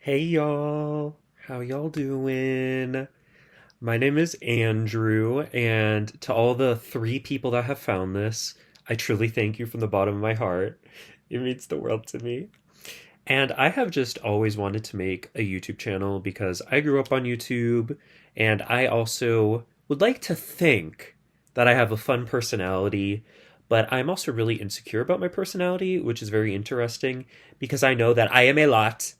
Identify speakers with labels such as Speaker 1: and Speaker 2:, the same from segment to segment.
Speaker 1: Hey y'all, how y'all doing? My name is Andrew, and to all the three people that have found this, I truly thank you from the bottom of my heart. It means the world to me. And I have just always wanted to make a YouTube channel because I grew up on YouTube, and I also would like to think that I have a fun personality, but I'm also really insecure about my personality, which is very interesting because I know that I am a lot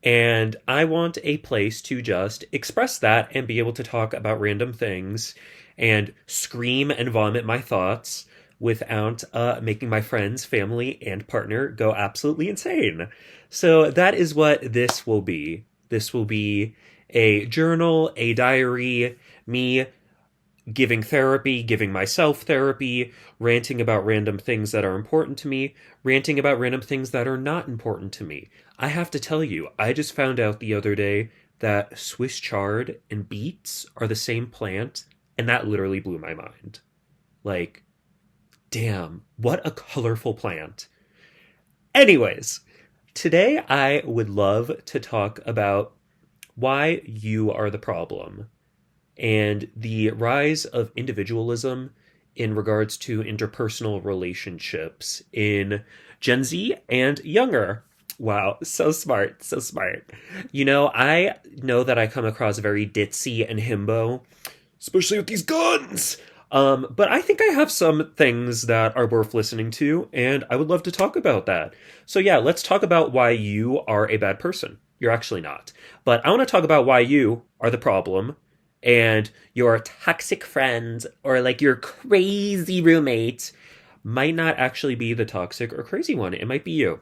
Speaker 1: and I want a place to just express that and be able to talk about random things and scream and vomit my thoughts without making my friends, family, and partner go absolutely insane. So that is what this will be. This will be a journal, a diary, me giving therapy, giving myself therapy, ranting about random things that are important to me, ranting about random things that are not important to me. I have to tell you, I just found out the other day that Swiss chard and beets are the same plant, and that literally blew my mind. Like, damn, what a colorful plant. Anyways, today I would love to talk about why you are the problem and the rise of individualism in regards to interpersonal relationships in Gen Z and younger. Wow, so smart, so smart. I know that I come across very ditzy and himbo, especially with these guns. But I think I have some things that are worth listening to, and I would love to talk about that. So, yeah, let's talk about why you are a bad person. You're actually not. But I want to talk about why you are the problem and your toxic friend or like your crazy roommate might not actually be the toxic or crazy one. It might be you.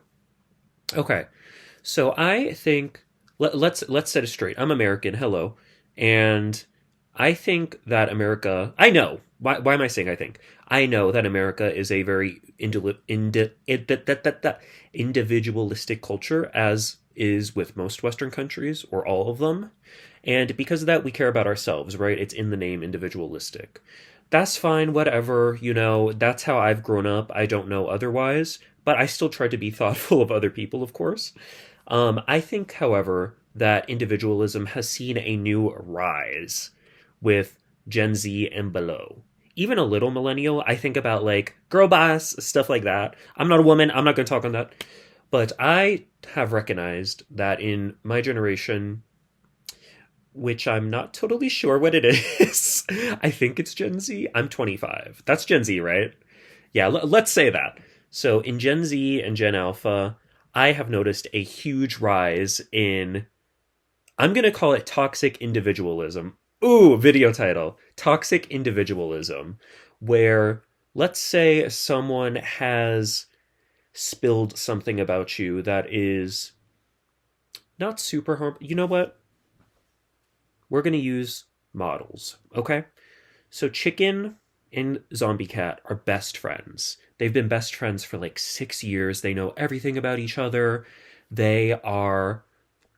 Speaker 1: Okay. So I think let's set it straight. I'm American. Hello. And I think that America, I know. Why am I saying I think? I know that America is a very individualistic culture, as is with most Western countries or all of them. And because of that, we care about ourselves, right? It's in the name individualistic. That's fine, whatever. That's how I've grown up. I don't know otherwise, but I still try to be thoughtful of other people, of course. I think, however, that individualism has seen a new rise with Gen Z and below. Even a little millennial, I think about like girl boss, stuff like that. I'm not a woman, I'm not going to talk on that. But I have recognized that in my generation, which I'm not totally sure what it is, I think it's Gen Z. I'm 25. That's Gen Z, right? Yeah, let's say that. So in Gen Z and Gen Alpha, I have noticed a huge rise in, I'm going to call it toxic individualism. Ooh, video title. Toxic individualism, where let's say someone has spilled something about you that is not super harmful. You know what? We're going to use models, okay? So Chicken and Zombie Cat are best friends. They've been best friends for like 6 years. They know everything about each other. They are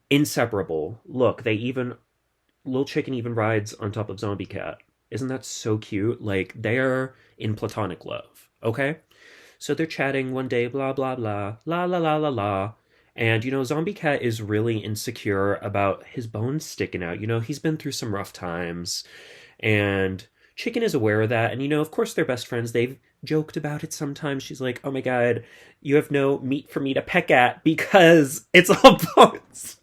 Speaker 1: inseparable. Look, Little Chicken even rides on top of Zombie Cat. Isn't that so cute? Like, they're in platonic love, okay? So they're chatting one day, blah, blah, blah, la, la, la, la, la. And, Zombie Cat is really insecure about his bones sticking out. He's been through some rough times. And Chicken is aware of that. And, of course, they're best friends. They've joked about it sometimes. She's like, oh my God, you have no meat for me to peck at because it's all bones.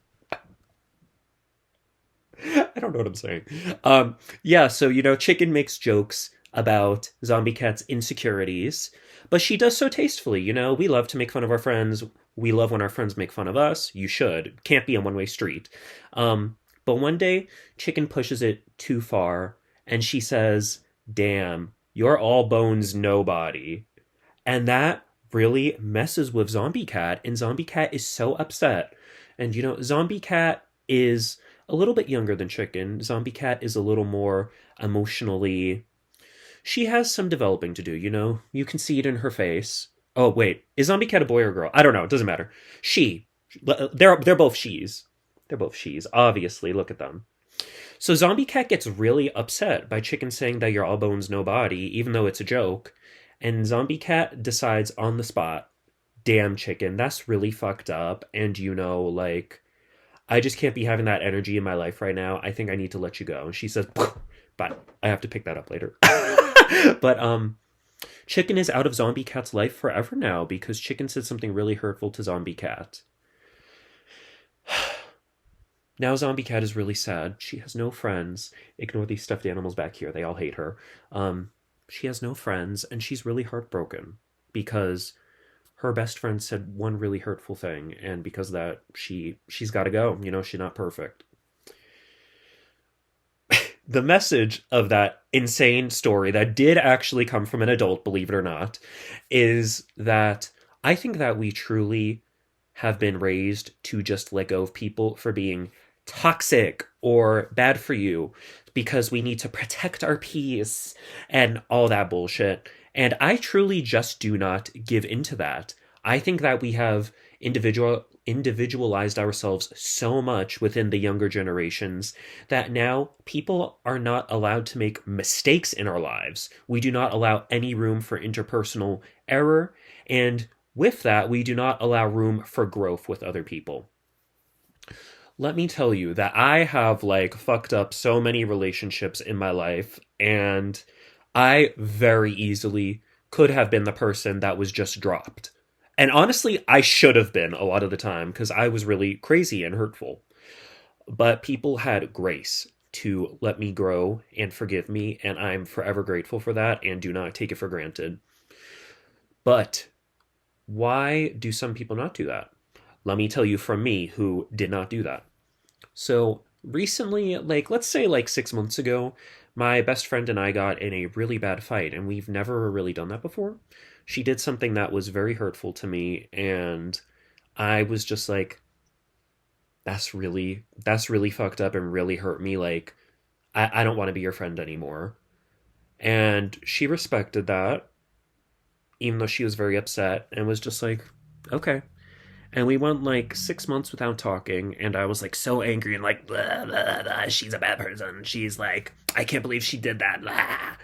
Speaker 1: I don't know what I'm saying. Yeah, so Chicken makes jokes about Zombie Cat's insecurities, but she does so tastefully. We love to make fun of our friends. We love when our friends make fun of us. You should. Can't be a one way street. But one day, Chicken pushes it too far, and she says, "Damn, you're all bones, nobody." And that really messes with Zombie Cat, and Zombie Cat is so upset. And Zombie Cat is a little bit younger than Chicken. Zombie Cat is a little more emotionally. She has some developing to do, You can see it in her face. Oh, wait. Is Zombie Cat a boy or a girl? I don't know. It doesn't matter. She. They're both she's. They're both she's. Obviously, look at them. So Zombie Cat gets really upset by Chicken saying that you're all bones, no body, even though it's a joke. And Zombie Cat decides on the spot, damn, Chicken, that's really fucked up. And, like, I just can't be having that energy in my life right now. I think I need to let you go. And she says, but I have to pick that up later. But Chicken is out of Zombie Cat's life forever now because Chicken said something really hurtful to Zombie Cat. Now Zombie Cat is really sad. She has no friends. Ignore these stuffed animals back here. They all hate her. She has no friends, and she's really heartbroken because her best friend said one really hurtful thing, and because of that, she's got to go. You know, she's not perfect. The message of that insane story that did actually come from an adult, believe it or not, is that I think that we truly have been raised to just let go of people for being toxic or bad for you because we need to protect our peace and all that bullshit. And I truly just do not give into that. I think that we have individualized ourselves so much within the younger generations that now people are not allowed to make mistakes in our lives. We do not allow any room for interpersonal error, and with that, we do not allow room for growth with other people. Let me tell you that I have like fucked up so many relationships in my life, and I very easily could have been the person that was just dropped. And honestly, I should have been a lot of the time because I was really crazy and hurtful. But people had grace to let me grow and forgive me, and I'm forever grateful for that and do not take it for granted. But why do some people not do that? Let me tell you from me who did not do that. So recently, like let's say like 6 months ago, my best friend and I got in a really bad fight, and we've never really done that before. She did something that was very hurtful to me, and I was just like, that's really fucked up and really hurt me. Like, I don't want to be your friend anymore. And she respected that, even though she was very upset, and was just like, okay. And we went like 6 months without talking, and I was like so angry and like, blah, blah, blah, she's a bad person. She's like, I can't believe she did that. Blah.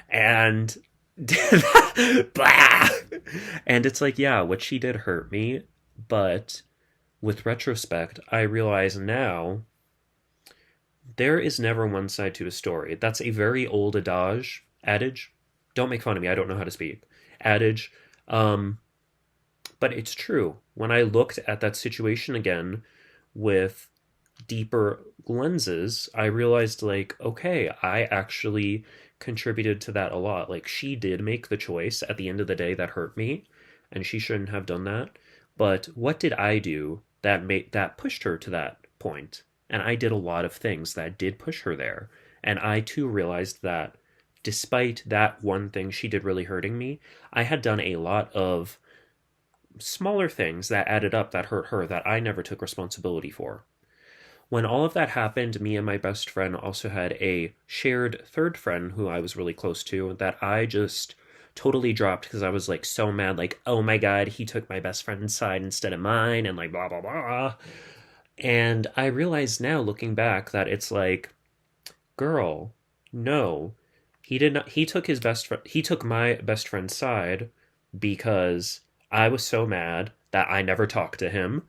Speaker 1: And blah. And it's like, yeah, what she did hurt me, but with retrospect, I realize now there is never one side to a story. That's a very old adage. Don't make fun of me. I don't know how to speak. Adage. Um, but it's true. When I looked at that situation again with deeper lenses, I realized, like, okay, I actually contributed to that a lot. Like, she did make the choice at the end of the day that hurt me, and she shouldn't have done that. But what did I do that pushed her to that point? And I did a lot of things that did push her there. And I too realized that despite that one thing she did really hurting me, I had done a lot of smaller things that added up that hurt her that I never took responsibility for. When all of that happened, me and my best friend also had a shared third friend who I was really close to that I just totally dropped because I was like so mad, like, oh my god, he took my best friend's side instead of mine, and like blah blah blah. And I realize now, looking back, that it's like, girl, no, he did not. He took my best friend's side because I was so mad that I never talked to him.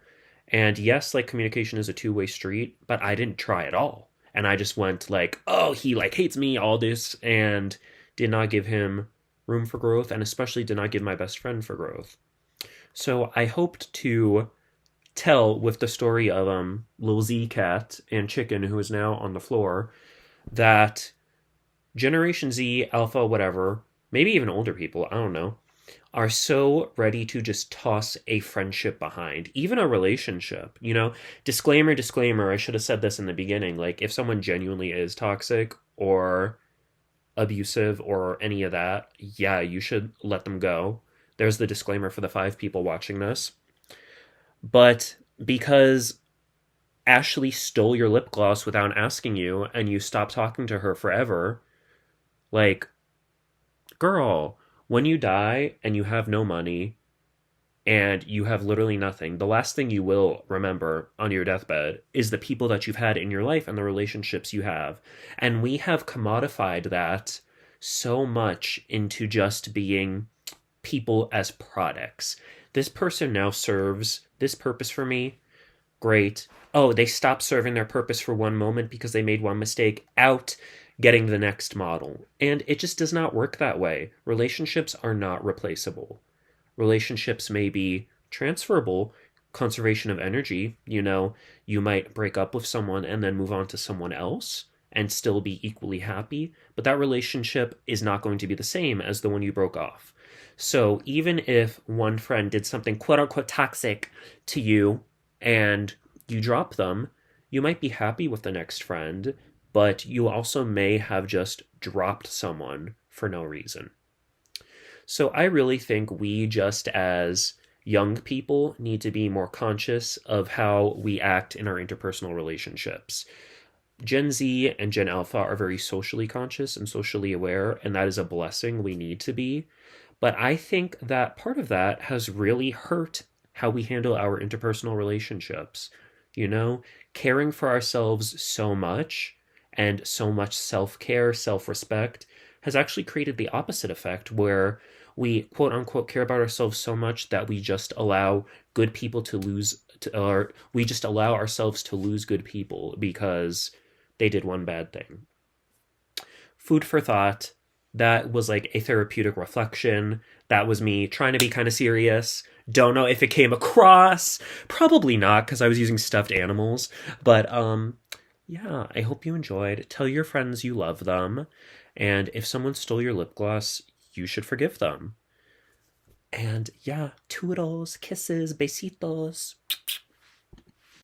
Speaker 1: And yes, like communication is a two-way street, but I didn't try at all. And I just went like, oh, he like hates me, all this, and did not give him room for growth, and especially did not give my best friend for growth. So I hoped to tell with the story of Lil Z Cat and Chicken, who is now on the floor, that Generation Z, Alpha, whatever, maybe even older people, I don't know, are so ready to just toss a friendship behind, even a relationship. Disclaimer, disclaimer, I should have said this in the beginning. Like, if someone genuinely is toxic or abusive or any of that, yeah, you should let them go. There's the disclaimer for the 5 people watching this. But because Ashley stole your lip gloss without asking you and you stopped talking to her forever, like, girl, when you die and you have no money and you have literally nothing, the last thing you will remember on your deathbed is the people that you've had in your life and the relationships you have. And we have commodified that so much into just being people as products. This person now serves this purpose for me. Great. Oh, they stopped serving their purpose for one moment because they made one mistake. Out, getting the next model. And it just does not work that way. Relationships are not replaceable. Relationships may be transferable, conservation of energy. You might break up with someone and then move on to someone else and still be equally happy, but that relationship is not going to be the same as the one you broke off. So even if one friend did something quote unquote toxic to you and you drop them, you might be happy with the next friend, but you also may have just dropped someone for no reason. So I really think we, just as young people, need to be more conscious of how we act in our interpersonal relationships. Gen Z and Gen Alpha are very socially conscious and socially aware, and that is a blessing. We need to be. But I think that part of that has really hurt how we handle our interpersonal relationships. You know, caring for ourselves so much and so much self care, self respect has actually created the opposite effect where we quote unquote care about ourselves so much that we just allow good people to lose, or we just allow ourselves to lose good people because they did one bad thing. Food for thought. That was like a therapeutic reflection. That was me trying to be kind of serious. Don't know if it came across. Probably not because I was using stuffed animals. But yeah, I hope you enjoyed. Tell your friends you love them. And if someone stole your lip gloss, you should forgive them. And yeah, toodles, kisses, besitos.